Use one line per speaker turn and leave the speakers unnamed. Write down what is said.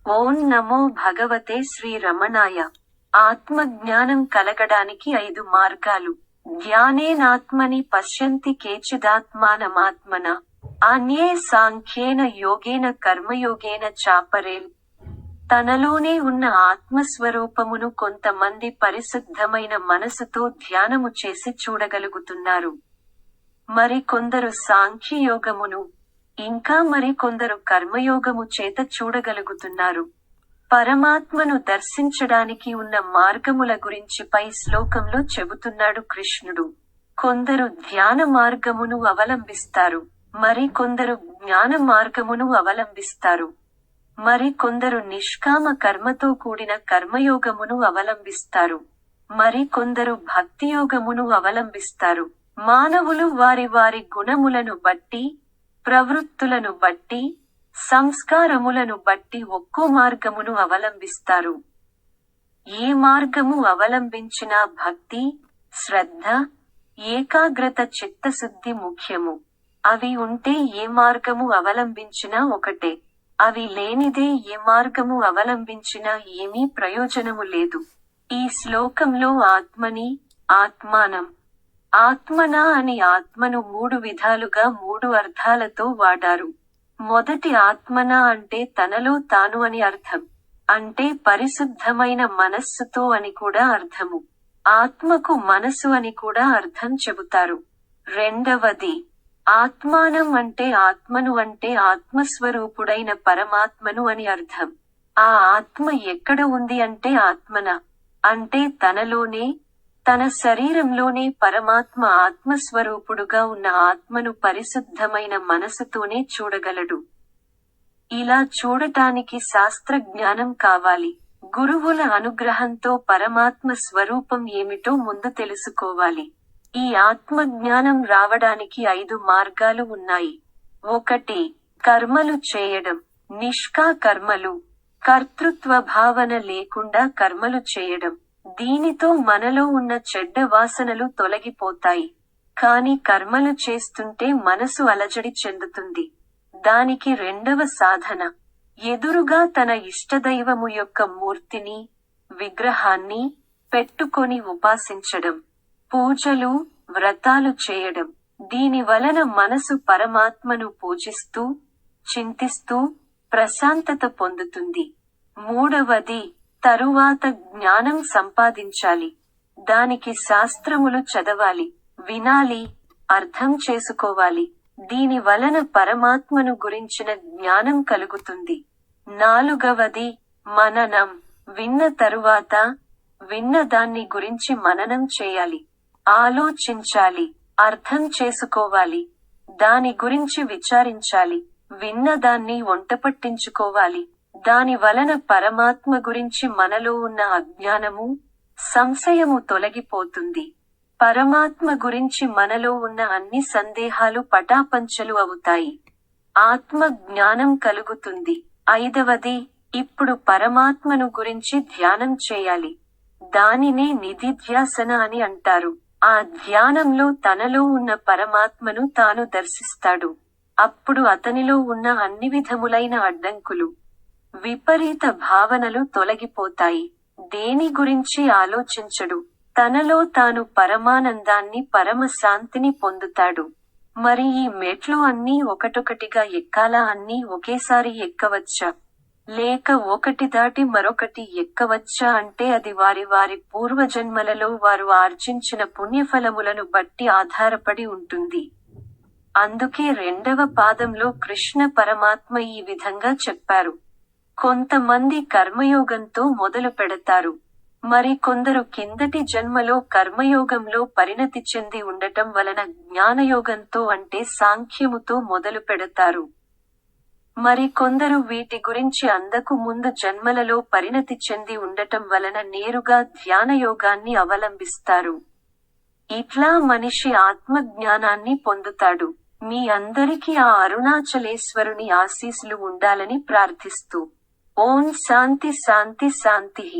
ఓం నమో భగవతే శ్రీ రమణాయ. ఆత్మజ్ఞానం కలగడానికి 5 మార్గాలు. ధ్యానేనాత్మని పశ్యంతి కేచిదాత్మానమాత్మన అన్యే సాంఖ్యేన యోగేన కర్మయోగేన చాపరేల్. తనలోనే ఉన్న ఆత్మస్వరూపమును కొంతమంది పరిశుద్ధమైన మనసుతో ధ్యానము చేసి చూడగలుగుతున్నారు. మరి కొందరు సాంఖ్యయోగమును, ఇంకా మరి కొందరు కర్మయోగము చేత చూడగలుగుతున్నారు. పరమాత్మను దర్శించడానికి ఉన్న మార్గముల గురించి పై శ్లోకంలో చెబుతున్నాడు కృష్ణుడు. కొందరు ధ్యాన మార్గమును అవలంబిస్తారు, మరి కొందరు జ్ఞాన మార్గమును అవలంబిస్తారు. మరి కొందరు నిష్కామ కర్మతో కూడిన కర్మయోగమును అవలంబిస్తారు. మరి కొందరు భక్తియోగమును అవలంబిస్తారు. మానవులు వారి వారి గుణములను బట్టి, ప్రవృత్తులను బట్టి, సంస్కారములను బట్టి ఒక్కో మార్గమును అవలంబిస్తారు. ఏ మార్గము అవలంబించినా భక్తి, శ్రద్ధ, ఏకాగ్రత, చిత్తశుద్ధి ముఖ్యము. అవి ఉంటే ఏ మార్గము అవలంబించినా ఒకటే. అవి లేనిదే ఏ మార్గము అవలంబించినా ఏమీ ప్రయోజనము లేదు. ఈ శ్లోకంలో ఆత్మని, ఆత్మానం, ఆత్మనా అని ఆత్మను 3 విధాలుగా 3 అర్థాలతో వాడారు. మొదటి ఆత్మనా అంటే తనలో తాను అని అర్థం. అంటే పరిశుద్ధమైన మనస్సుతో అని కూడా అర్థము. ఆత్మకు మనసు అని కూడా అర్థం చెబుతారు. రెండవది ఆత్మానం అంటే ఆత్మను అంటే ఆత్మస్వరూపుడైన పరమాత్మను అని అర్థం. ఆ ఆత్మ ఎక్కడ ఉంది అంటే ఆత్మన అంటే తనలోనే, తన శరీరంలోనే పరమాత్మ ఆత్మస్వరూపుడుగా ఉన్న ఆత్మను పరిశుద్ధమైన మనసుతోనే చూడగలడు. ఇలా చూడటానికి శాస్త్ర జ్ఞానం కావాలి. గురువుల అనుగ్రహంతో పరమాత్మ స్వరూపం ఏమిటో ముందు తెలుసుకోవాలి. ఈ ఆత్మ జ్ఞానం రావడానికి 5 మార్గాలు ఉన్నాయి. 1. కర్మలు చేయడం. నిష్కా కర్మలు, కర్తృత్వ భావన లేకుండా కర్మలు చేయడం. దీనితో మనలో ఉన్న చెడ్డ వాసనలు తొలగిపోతాయి. కాని కర్మలు చేస్తుంటే మనసు అలజడి చెందుతుంది. దానికి రెండవ సాధన, ఎదురుగా తన ఇష్టదైవము యొక్క మూర్తిని, విగ్రహాన్ని పెట్టుకొని ఉపాసించడం, పూజలు, వ్రతాలు చేయడం. దీని వలన మనసు పరమాత్మను పూజిస్తూ, చింతిస్తూ ప్రశాంతత పొందుతుంది. మూడవది, తరువాత జ్ఞానం సంపాదించాలి. దానికి శాస్త్రములు చదవాలి, వినాలి, అర్థం చేసుకోవాలి. దీని వలన పరమాత్మను గురించిన జ్ఞానం కలుగుతుంది. నాలుగవది మననం. విన్న తరువాత విన్న దాన్ని గురించి మననం చేయాలి, ఆలోచించాలి, అర్థం చేసుకోవాలి, దాని గురించి విచారించాలి, విన్నదాన్ని వంటపట్టించుకోవాలి. దాని వలన పరమాత్మ గురించి మనలో ఉన్న అజ్ఞానము, సంశయము తొలగిపోతుంది. పరమాత్మ గురించి మనలో ఉన్న అన్ని సందేహాలు పటాపంచలు అవుతాయి. ఆత్మ జ్ఞానం కలుగుతుంది. 5వది, ఇప్పుడు పరమాత్మను గురించి ధ్యానం చేయాలి. దానినే నిధిధ్యాసన అని అంటారు. ఆ ధ్యానంలో తనలో ఉన్న పరమాత్మను తాను దర్శిస్తాడు. అప్పుడు అతనిలో ఉన్న అన్ని విధములైన అడ్డంకులు, విపరీత భావనలు తొలగిపోతాయి. దేని గురించి ఆలోచించడు. తనలో తాను పరమానందాన్ని, పరమశాంతిని పొందుతాడు. మరి ఈ మెట్లు అన్నీ ఒకటొకటిగా ఎక్కాలా? అన్నీ ఒకేసారి ఎక్కవచ్చా? లేక ఒకటి దాటి మరొకటి ఎక్కవచ్చా అంటే అది వారి వారి పూర్వజన్మలలో వారు ఆర్జించిన పుణ్యఫలములను బట్టి ఆధారపడి ఉంటుంది. అందుకే 2వ పాదంలో కృష్ణ పరమాత్మ ఈ విధంగా చెప్పారు. కొంతమంది కర్మయోగంతో మొదలు పెడతారు. మరి కొందరు కిందటి జన్మలో కర్మయోగంలో పరిణతి చెంది ఉండటం వలన జ్ఞానయోగంతో అంటే సాంఖ్యముతో మొదలు పెడతారు. మరి కొందరు వీటి గురించి అందకు ముందు జన్మలలో పరిణతి చెంది ఉండటం వలన నేరుగా ధ్యానయోగాన్ని అవలంబిస్తారు. ఇట్లా మనిషి ఆత్మజ్ఞానాన్ని పొందుతాడు. మీ అందరికీ ఆ అరుణాచలేశ్వరుని ఆశీస్సులు ఉండాలని ప్రార్థిస్తూ ఓం శాంతి శాంతి శాంతిః.